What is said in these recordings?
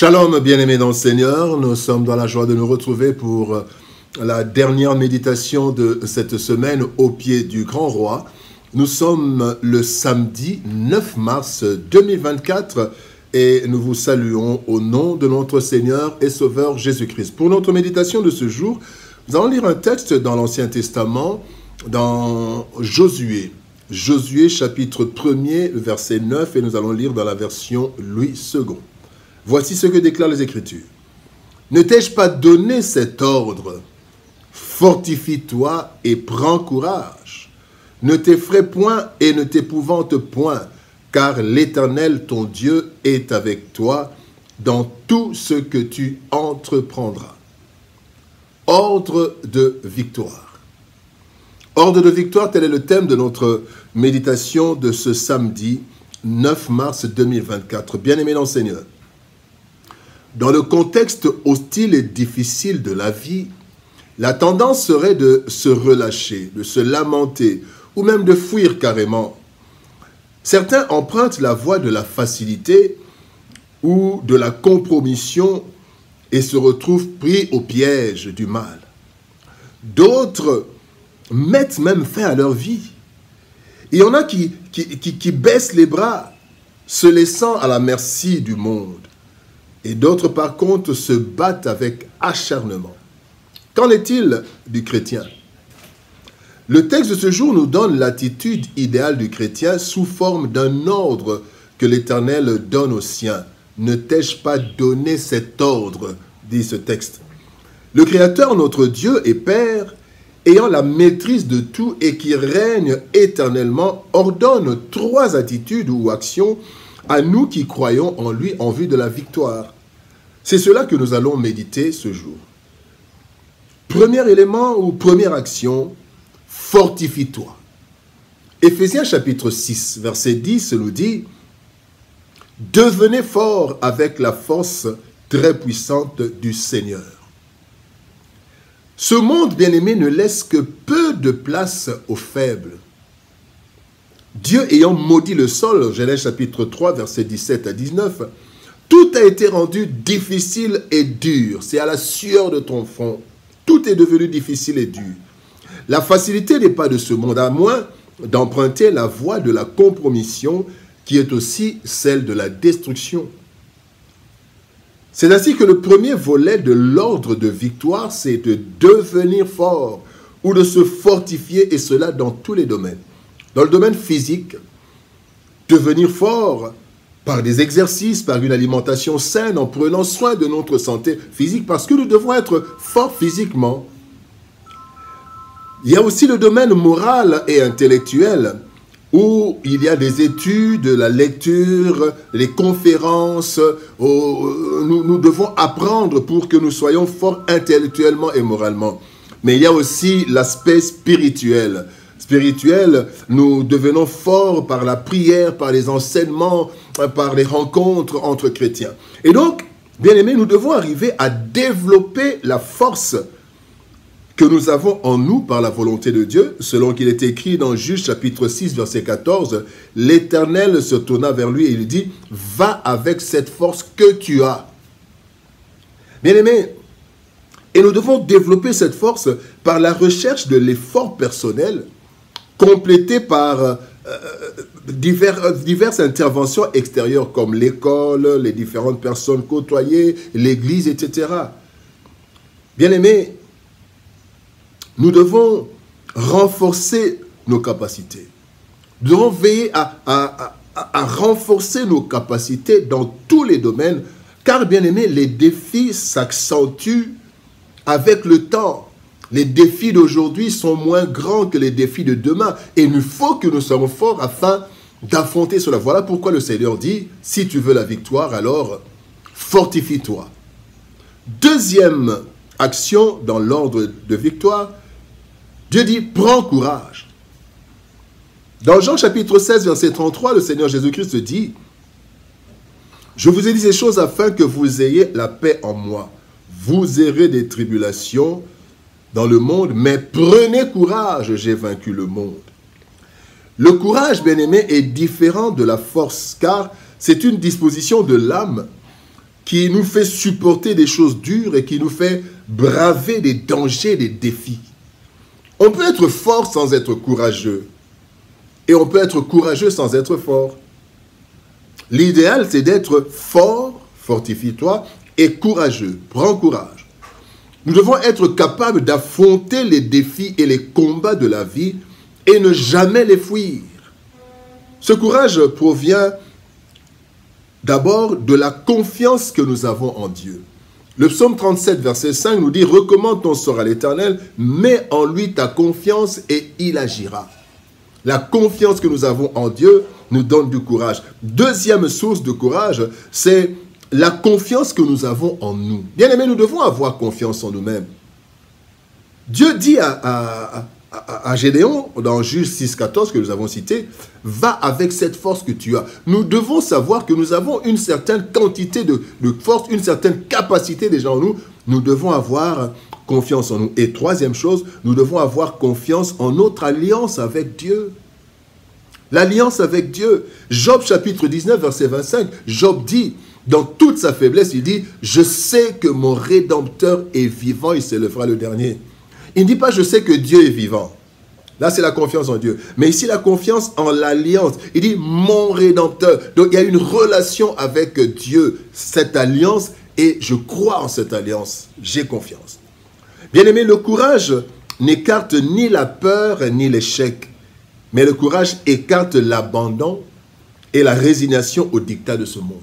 Shalom, bien-aimés dans le Seigneur, nous sommes dans la joie de nous retrouver pour la dernière méditation de cette semaine au pied du Grand Roi. Nous sommes le samedi 9 mars 2024 et nous vous saluons au nom de notre Seigneur et Sauveur Jésus-Christ. Pour notre méditation de ce jour, nous allons lire un texte dans l'Ancien Testament, dans Josué. Josué chapitre 1er, verset 9, et nous allons lire dans la version Louis II. Voici ce que déclarent les Écritures. Ne t'ai-je pas donné cet ordre? Fortifie-toi et prends courage. Ne t'effraie point et ne t'épouvante point, car l'Éternel ton Dieu est avec toi dans tout ce que tu entreprendras. Ordre de victoire. Ordre de victoire, tel est le thème de notre méditation de ce samedi 9 mars 2024. Bien-aimés dans le Seigneur, dans le contexte hostile et difficile de la vie, la tendance serait de se relâcher, de se lamenter ou même de fuir carrément. Certains empruntent la voie de la facilité ou de la compromission et se retrouvent pris au piège du mal. D'autres mettent même fin à leur vie. Il y en a qui baissent les bras, se laissant à la merci du monde. Et d'autres, par contre, se battent avec acharnement. Qu'en est-il du chrétien? Le texte de ce jour nous donne l'attitude idéale du chrétien sous forme d'un ordre que l'Éternel donne aux siens. Ne t'ai-je pas donné cet ordre, dit ce texte. Le Créateur, notre Dieu et Père, ayant la maîtrise de tout et qui règne éternellement, ordonne trois attitudes ou actions à nous qui croyons en lui en vue de la victoire. C'est cela que nous allons méditer ce jour. Premier élément ou première action, fortifie-toi. Éphésiens chapitre 6, verset 10 nous dit « Devenez forts avec la force très puissante du Seigneur. » Ce monde, bien-aimé, ne laisse que peu de place aux faibles. Dieu ayant maudit le sol, Genèse chapitre 3, versets 17 à 19, tout a été rendu difficile et dur. C'est à la sueur de ton front. Tout est devenu difficile et dur. La facilité n'est pas de ce monde, à moins d'emprunter la voie de la compromission, qui est aussi celle de la destruction. C'est ainsi que le premier volet de l'ordre de victoire, c'est de devenir fort ou de se fortifier, et cela dans tous les domaines. Dans le domaine physique, devenir fort par des exercices, par une alimentation saine, en prenant soin de notre santé physique, parce que nous devons être forts physiquement. Il y a aussi le domaine moral et intellectuel, où il y a des études, la lecture, les conférences. Nous devons apprendre pour que nous soyons forts intellectuellement et moralement. Mais il y a aussi l'aspect spirituel. Nous devenons forts par la prière, par les enseignements, par les rencontres entre chrétiens. Et donc, bien aimés, nous devons arriver à développer la force que nous avons en nous par la volonté de Dieu, selon qu'il est écrit dans Juge chapitre 6, verset 14, « L'Éternel se tourna vers lui et lui dit, « Va avec cette force que tu as. » Bien aimés, et nous devons développer cette force par la recherche de l'effort personnel, complété par diverses interventions extérieures comme l'école, les différentes personnes côtoyées, l'église, etc. Bien-aimés, nous devons renforcer nos capacités. Nous devons veiller à renforcer nos capacités dans tous les domaines, car, bien-aimés, les défis s'accentuent avec le temps. Les défis d'aujourd'hui sont moins grands que les défis de demain. Et il faut que nous soyons forts afin d'affronter cela. Voilà pourquoi le Seigneur dit, si tu veux la victoire, alors fortifie-toi. Deuxième action dans l'ordre de victoire, Dieu dit, prends courage. Dans Jean chapitre 16, verset 33, le Seigneur Jésus-Christ dit, je vous ai dit ces choses afin que vous ayez la paix en moi. Vous aurez des tribulations dans le monde, mais prenez courage, j'ai vaincu le monde. Le courage, bien-aimé, est différent de la force, car c'est une disposition de l'âme qui nous fait supporter des choses dures et qui nous fait braver des dangers, des défis. On peut être fort sans être courageux. Et on peut être courageux sans être fort. L'idéal, c'est d'être fort, fortifie-toi, et courageux. Prends courage. Nous devons être capables d'affronter les défis et les combats de la vie et ne jamais les fuir. Ce courage provient d'abord de la confiance que nous avons en Dieu. Le psaume 37, verset 5 nous dit « Recommande ton sort à l'Éternel, mets en lui ta confiance et il agira. » La confiance que nous avons en Dieu nous donne du courage. Deuxième source de courage, c'est la confiance que nous avons en nous. Bien aimés, nous devons avoir confiance en nous-mêmes. Dieu dit à Gédéon, dans Juge 6,14 que nous avons cité, « Va avec cette force que tu as. » Nous devons savoir que nous avons une certaine quantité de force, une certaine capacité déjà en nous. Nous devons avoir confiance en nous. Et troisième chose, nous devons avoir confiance en notre alliance avec Dieu. L'alliance avec Dieu. Job chapitre 19, verset 25, Job dit, dans toute sa faiblesse, il dit, « Je sais que mon Rédempteur est vivant, il s'élèvera le dernier. » Il ne dit pas « Je sais que Dieu est vivant ». Là, c'est la confiance en Dieu. Mais ici, la confiance en l'alliance. Il dit « Mon Rédempteur ». Donc, il y a une relation avec Dieu, cette alliance, et je crois en cette alliance. J'ai confiance. Bien-aimé, le courage n'écarte ni la peur ni l'échec. Mais le courage écarte l'abandon et la résignation au dictat de ce monde.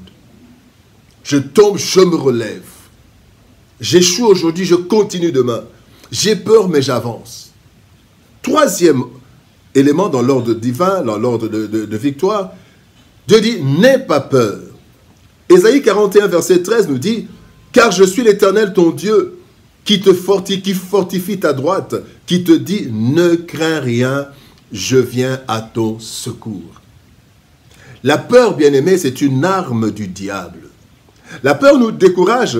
Je tombe, je me relève. J'échoue aujourd'hui, je continue demain. J'ai peur, mais j'avance. Troisième élément dans l'ordre divin, dans l'ordre de victoire, Dieu dit, n'aie pas peur. Ésaïe 41, verset 13 nous dit, car je suis l'Éternel ton Dieu, qui fortifie ta droite, qui te dit, ne crains rien, je viens à ton secours. La peur, bien-aimé, c'est une arme du diable. La peur nous décourage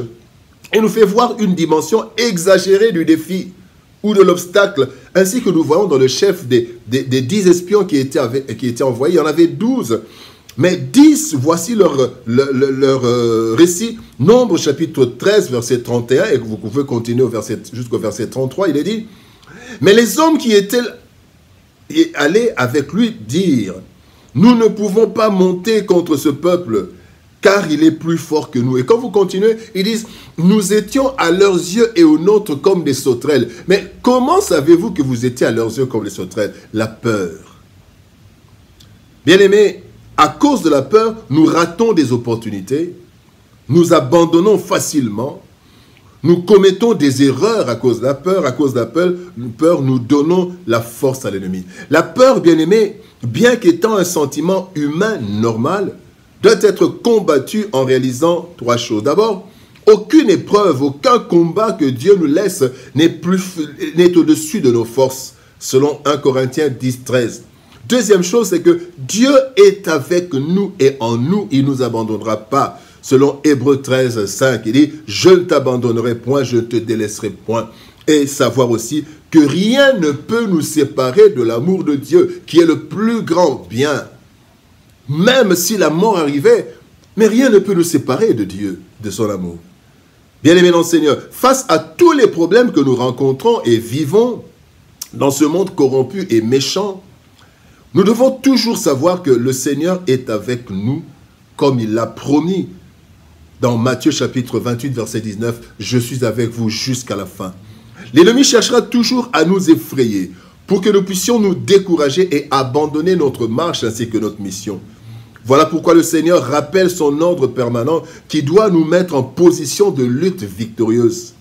et nous fait voir une dimension exagérée du défi ou de l'obstacle, ainsi que nous voyons dans le chef des 10 espions qui étaient envoyés. Il y en avait 12, mais 10, voici leur récit. Nombre chapitre 13, verset 31, et vous pouvez continuer jusqu'au verset 33, il est dit, « Mais les hommes qui étaient allés avec lui dire, « Nous ne pouvons pas monter contre ce peuple, car il est plus fort que nous. » Et quand vous continuez, ils disent, « Nous étions à leurs yeux et aux nôtres comme des sauterelles. » Mais comment savez-vous que vous étiez à leurs yeux comme des sauterelles? La peur. Bien-aimés, à cause de la peur, nous ratons des opportunités, nous abandonnons facilement, nous commettons des erreurs à cause de la peur. À cause de la peur, nous donnons la force à l'ennemi. La peur, bien-aimés, bien qu'étant un sentiment humain normal, doit être combattu en réalisant 3 choses. D'abord, aucune épreuve, aucun combat que Dieu nous laisse n'est au-dessus de nos forces, selon 1 Corinthiens 10, 13. Deuxième chose, c'est que Dieu est avec nous et en nous, il ne nous abandonnera pas. Selon Hébreux 13, 5, il dit « Je ne t'abandonnerai point, je ne te délaisserai point ». Et savoir aussi que rien ne peut nous séparer de l'amour de Dieu, qui est le plus grand bien. Même si la mort arrivait, mais rien ne peut nous séparer de Dieu, de son amour. Bien-aimés dans le Seigneur, face à tous les problèmes que nous rencontrons et vivons dans ce monde corrompu et méchant, nous devons toujours savoir que le Seigneur est avec nous, comme il l'a promis. Dans Matthieu chapitre 28, verset 19, « Je suis avec vous jusqu'à la fin ». L'ennemi cherchera toujours à nous effrayer pour que nous puissions nous décourager et abandonner notre marche ainsi que notre mission. Voilà pourquoi le Seigneur rappelle son ordre permanent qui doit nous mettre en position de lutte victorieuse.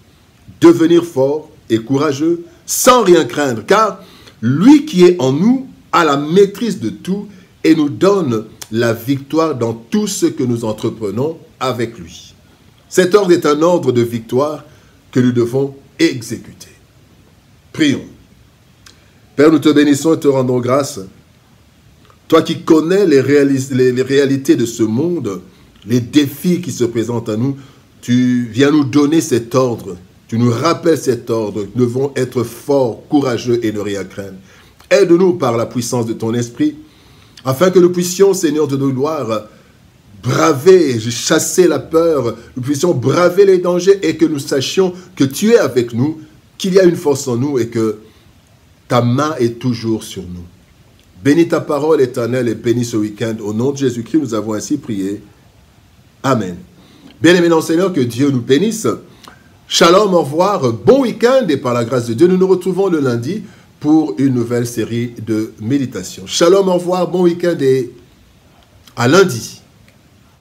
Devenir fort et courageux sans rien craindre, car lui qui est en nous a la maîtrise de tout et nous donne la victoire dans tout ce que nous entreprenons avec lui. Cet ordre est un ordre de victoire que nous devons exécuter. Prions. Père, nous te bénissons et te rendons grâce. Toi qui connais les réalités de ce monde, les défis qui se présentent à nous, tu viens nous donner cet ordre. Tu nous rappelles cet ordre. Nous devons être forts, courageux et ne rien craindre. Aide-nous par la puissance de ton esprit, afin que nous puissions, Seigneur de nos gloires, braver, chasser la peur, nous puissions braver les dangers et que nous sachions que tu es avec nous, qu'il y a une force en nous et que ta main est toujours sur nous. Bénis ta parole, Éternel, et bénis ce week-end. Au nom de Jésus-Christ, nous avons ainsi prié. Amen. Bien-aimés dans le Seigneur, que Dieu nous bénisse. Shalom, au revoir, bon week-end et par la grâce de Dieu, nous nous retrouvons le lundi pour une nouvelle série de méditations. Shalom, au revoir, bon week-end et à lundi.